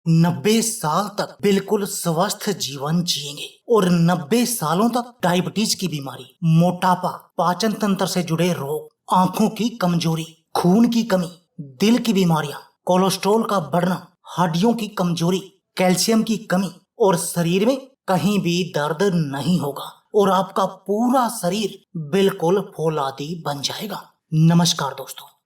90 साल तक बिल्कुल स्वस्थ जीवन जिएंगे और 90 सालों तक डायबिटीज की बीमारी, मोटापा, पाचन तंत्र से जुड़े रोग, आंखों की कमजोरी, खून की कमी, दिल की बीमारियां, कोलेस्ट्रॉल का बढ़ना, हड्डियों की कमजोरी, कैल्शियम की कमी और शरीर में कहीं भी दर्द नहीं होगा और आपका पूरा शरीर बिल्कुल फौलादी बन जाएगा। नमस्कार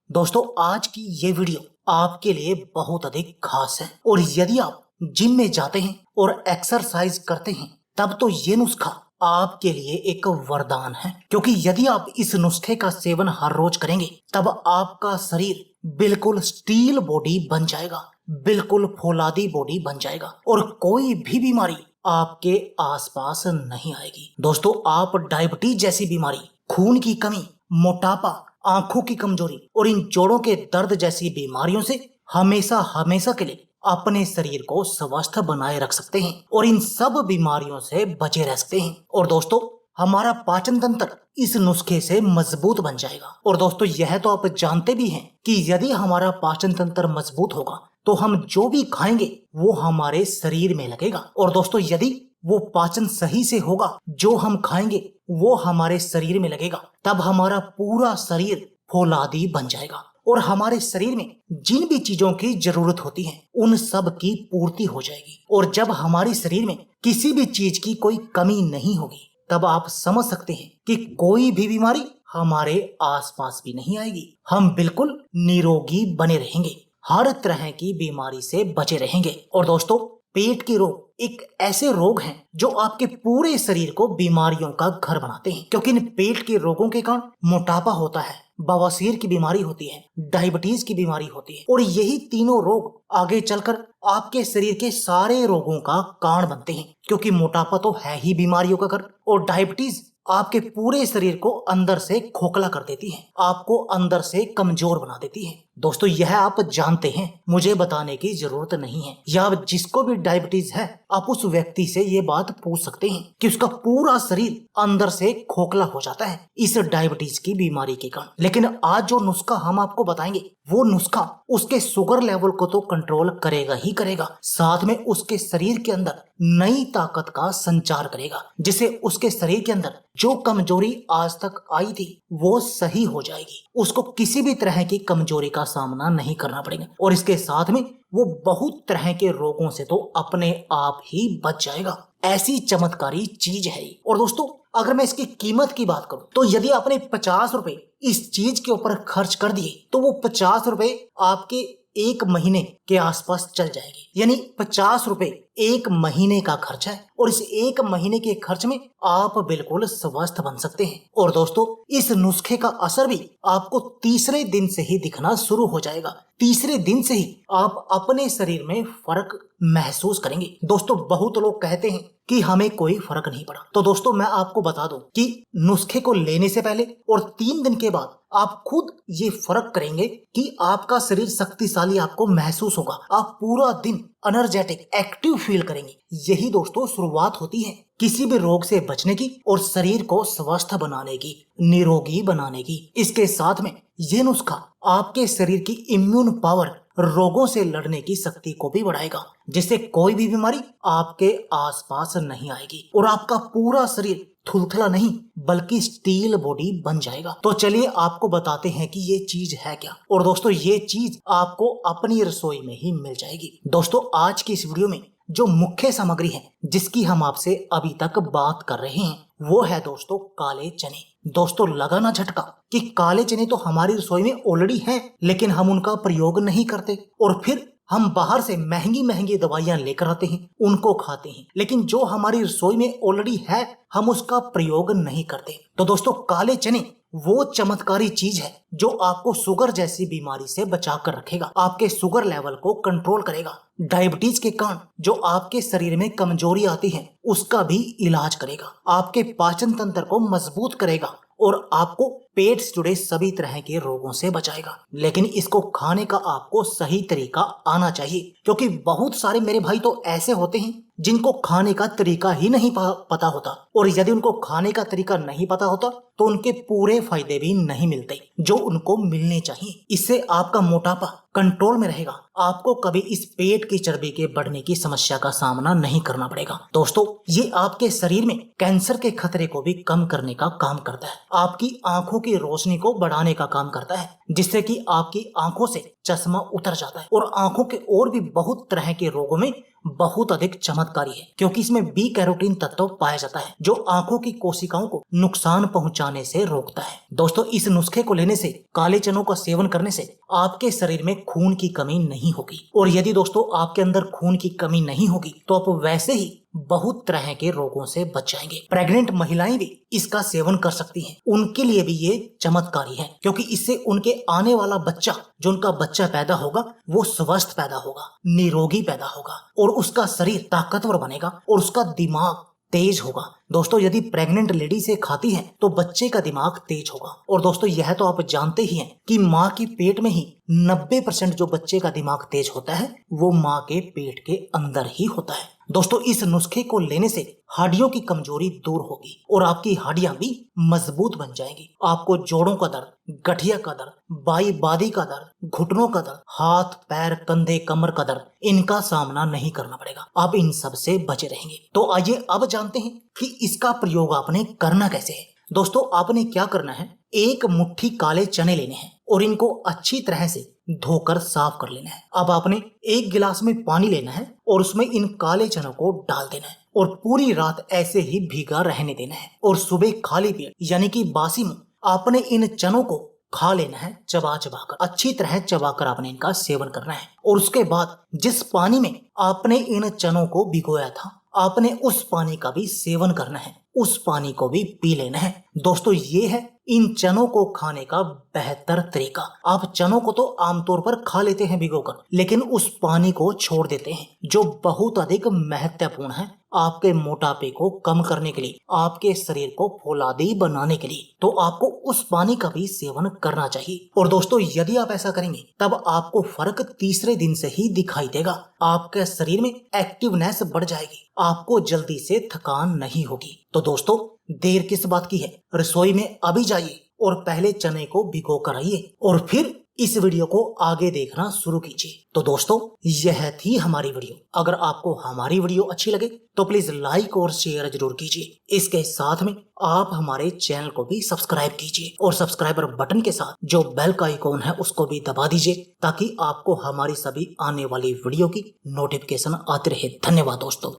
दोस्तों, आज की ये वीडियो आपके लिए बहुत अधिक खास है और यदि आप जिम में जाते हैं और एक्सरसाइज करते हैं तब तो ये नुस्खा आपके लिए एक वरदान है, क्योंकि यदि आप इस नुस्खे का सेवन हर रोज करेंगे तब आपका शरीर बिल्कुल स्टील बॉडी बन जाएगा, बिल्कुल फौलादी बॉडी बन जाएगा और कोई भी बीमारी आपके आसपास नहीं आएगी। दोस्तों, आप डायबिटीज जैसी बीमारी, खून की कमी, मोटापा, आंखों की कमजोरी और इन जोड़ों के दर्द जैसी बीमारियों से हमेशा के लिए अपने शरीर को स्वस्थ बनाए रख सकते हैं और इन सब बीमारियों से बचे रह सकते हैं। और दोस्तों, हमारा पाचन तंत्र इस नुस्खे से मजबूत बन जाएगा। और दोस्तों, यह तो आप जानते भी हैं कि यदि हमारा पाचन तंत्र मजबूत होगा तो हम जो भी खाएंगे वो हमारे शरीर में लगेगा। और दोस्तों, यदि वो पाचन सही से होगा, जो हम खाएंगे वो हमारे शरीर में लगेगा, तब हमारा पूरा शरीर फौलादी बन जाएगा और हमारे शरीर में जिन भी चीजों की जरूरत होती है उन सब की पूर्ति हो जाएगी। और जब हमारे शरीर में किसी भी चीज की कोई कमी नहीं होगी तब आप समझ सकते हैं कि कोई भी बीमारी हमारे आसपास भी नहीं आएगी। हम बिल्कुल निरोगी बने रहेंगे, हर तरह की बीमारी से बचे रहेंगे। और दोस्तों, पेट के रोग एक ऐसे रोग हैं जो आपके पूरे शरीर को बीमारियों का घर बनाते हैं, क्योंकि इन पेट के रोगों के कारण मोटापा होता है, बवासीर की बीमारी होती है, डायबिटीज की बीमारी होती है और यही तीनों रोग आगे चलकर आपके शरीर के सारे रोगों का कारण बनते हैं, क्योंकि मोटापा तो है ही बीमारियों का घर और डायबिटीज आपके पूरे शरीर को अंदर से खोखला कर देती है, आपको अंदर से कमजोर बना देती है। दोस्तों, यह आप जानते हैं, मुझे बताने की जरूरत नहीं है। या आप जिसको भी डायबिटीज है आप उस व्यक्ति से ये बात पूछ सकते हैं कि उसका पूरा शरीर अंदर से खोखला हो जाता है इस डायबिटीज की बीमारी के कारण। लेकिन आज जो नुस्खा हम आपको बताएंगे वो नुस्खा उसके शुगर लेवल को तो कंट्रोल करेगा ही करेगा, साथ में उसके शरीर के अंदर नई ताकत का संचार करेगा, जिससे उसके शरीर के अंदर जो कमजोरी आज तक आई थी वो सही हो जाएगी। उसको किसी भी तरह की कमजोरी का सामना नहीं करना पड़ेगा और इसके साथ में वो बहुत तरह के रोगों से तो अपने आप ही बच जाएगा। ऐसी चमत्कारी चीज है। और दोस्तों, अगर मैं इसकी कीमत की बात करूं तो यदि आपने 50 रुपए इस चीज के ऊपर खर्च कर दिए तो वो 50 रुपए आपके एक महीने के आसपास चल जाएंगे। यानी 50 रुपए एक महीने का खर्च है और इस एक महीने के खर्च में आप बिल्कुल स्वस्थ बन सकते हैं। और दोस्तों, इस नुस्खे का असर भी आपको तीसरे दिन से ही दिखना शुरू हो जाएगा। तीसरे दिन से ही आप अपने शरीर में फर्क महसूस करेंगे। दोस्तों, बहुत लोग कहते हैं कि हमें कोई फर्क नहीं पड़ा, तो दोस्तों मैं आपको बता दूं कि नुस्खे को लेने से पहले और 3 दिन के बाद आप खुद ये फर्क करेंगे कि आपका शरीर शक्तिशाली आपको महसूस होगा। आप पूरा दिन एनर्जेटिक, एक्टिव फील करेंगे। यही दोस्तों शुरुआत होती है किसी भी रोग से बचने की और शरीर को स्वस्थ बनाने की, निरोगी बनाने की। इसके साथ में ये नुस्खा आपके शरीर की इम्यून पावर, रोगों से लड़ने की शक्ति को भी बढ़ाएगा, जिससे कोई भी बीमारी आपके आसपास नहीं आएगी और आपका पूरा शरीर थुलथुला नहीं बल्कि स्टील बॉडी बन जाएगा। तो चलिए आपको बताते हैं कि ये चीज है क्या। और दोस्तों, ये चीज आपको अपनी रसोई में ही मिल जाएगी। दोस्तों, आज की इस वीडियो में जो मुख्य सामग्री है जिसकी हम आपसे अभी तक बात कर रहे हैं वो है दोस्तों काले चने। दोस्तों, लगा ना झटका कि काले चने तो हमारी रसोई में ऑलरेडी हैं, लेकिन हम उनका प्रयोग नहीं करते और फिर हम बाहर से महंगी महंगी दवाइयां लेकर आते हैं, उनको खाते हैं, लेकिन जो हमारी रसोई में ऑलरेडी है हम उसका प्रयोग नहीं करते। तो दोस्तों, काले चने वो चमत्कारी चीज है जो आपको शुगर जैसी बीमारी से बचा कर रखेगा, आपके शुगर लेवल को कंट्रोल करेगा, डायबिटीज के कारण जो आपके शरीर में कमजोरी आती है उसका भी इलाज करेगा, आपके पाचन तंत्र को मजबूत करेगा और आपको पेट से जुड़े सभी तरह के रोगों से बचाएगा। लेकिन इसको खाने का आपको सही तरीका आना चाहिए, क्योंकि बहुत सारे मेरे भाई तो ऐसे होते हैं जिनको खाने का तरीका ही नहीं पता होता, और यदि उनको खाने का तरीका नहीं पता होता तो उनके पूरे फायदे भी नहीं मिलते जो उनको मिलने चाहिए। इससे आपका मोटापा कंट्रोल में रहेगा, आपको कभी इस पेट की चर्बी के बढ़ने की समस्या का सामना नहीं करना पड़ेगा। दोस्तों, ये आपके शरीर में कैंसर के खतरे को भी कम करने का काम करता है, आपकी आंखों की रोशनी को बढ़ाने का काम करता है, जिससे कि आपकी आंखों से चश्मा उतर जाता है, और आंखों के और भी बहुत तरह के रोगों में बहुत अधिक चमत्कारी है, क्योंकि इसमें बी कैरोटीन तत्व पाया जाता है जो आंखों की कोशिकाओं को नुकसान पहुंचाने से रोकता है। दोस्तों, इस नुस्खे को लेने से, काले चनों का सेवन करने से आपके शरीर में खून की कमी नहीं होगी, और यदि दोस्तों आपके अंदर खून की कमी नहीं होगी तो आप वैसे ही बहुत तरह के रोगों से बच जाएंगे। प्रेग्नेंट महिलाएं भी इसका सेवन कर सकती हैं, उनके लिए भी ये चमत्कारी है, क्योंकि इससे उनके आने वाला बच्चा, जो उनका बच्चा पैदा होगा, वो स्वस्थ पैदा होगा, निरोगी पैदा होगा, और उसका शरीर ताकतवर बनेगा और उसका दिमाग तेज होगा। दोस्तों, यदि प्रेग्नेंट लेडी से खाती है तो बच्चे का दिमाग तेज होगा, और दोस्तों यह तो आप जानते ही हैं कि माँ के पेट में ही 90% जो बच्चे का दिमाग तेज होता है वो माँ के पेट के अंदर ही होता है। दोस्तों, इस नुस्खे को लेने से हड्डियों की कमजोरी दूर होगी और आपकी हड्डियां भी मजबूत बन जाएंगी। आपको जोड़ों का दर्द, गठिया का दर्द, बाई बादी का दर्द, घुटनों का दर्द, हाथ पैर कंधे कमर का दर्द, इनका सामना नहीं करना पड़ेगा, आप इन सब से बचे रहेंगे। तो आइए अब जानते हैं कि इसका प्रयोग आपने करना कैसे है। दोस्तों, आपने क्या करना है, एक मुट्ठी काले चने लेने हैं और इनको अच्छी तरह से धोकर साफ कर लेना है। अब आपने एक गिलास में पानी लेना है और उसमें इन काले चनों को डाल देना है और पूरी रात ऐसे ही भीगा रहने देना है, और सुबह खाली पेट यानी कि बासी मुंह आपने इन चनों को खा लेना है, चबा चबा कर, अच्छी तरह चबाकर आपने इनका सेवन करना है। और उसके बाद जिस पानी में आपने इन चनों को भिगोया था, आपने उस पानी का भी सेवन करना है, उस पानी को भी पी लेना है। दोस्तों, ये है इन चनों को खाने का बेहतर तरीका। आप चनों को तो आमतौर पर खा लेते हैं भिगोकर, लेकिन उस पानी को छोड़ देते हैं जो बहुत अधिक महत्वपूर्ण है आपके मोटापे को कम करने के लिए, आपके शरीर को फौलादी बनाने के लिए। तो आपको उस पानी का भी सेवन करना चाहिए। और दोस्तों, यदि आप ऐसा करेंगे तब आपको फर्क तीसरे दिन से ही दिखाई देगा। आपके शरीर में एक्टिवनेस बढ़ जाएगी, आपको जल्दी से थकान नहीं होगी। तो दोस्तों, देर किस बात की है, रसोई में अभी जाइए और पहले चने को भिगो कर आइए और फिर इस वीडियो को आगे देखना शुरू कीजिए। तो दोस्तों, यह थी हमारी वीडियो। अगर आपको हमारी वीडियो अच्छी लगे तो प्लीज लाइक और शेयर जरूर कीजिए। इसके साथ में आप हमारे चैनल को भी सब्सक्राइब कीजिए और सब्सक्राइबर बटन के साथ जो बेल का आइकॉन है उसको भी दबा दीजिए, ताकि आपको हमारी सभी आने वाली वीडियो की नोटिफिकेशन आती रहे। धन्यवाद दोस्तों।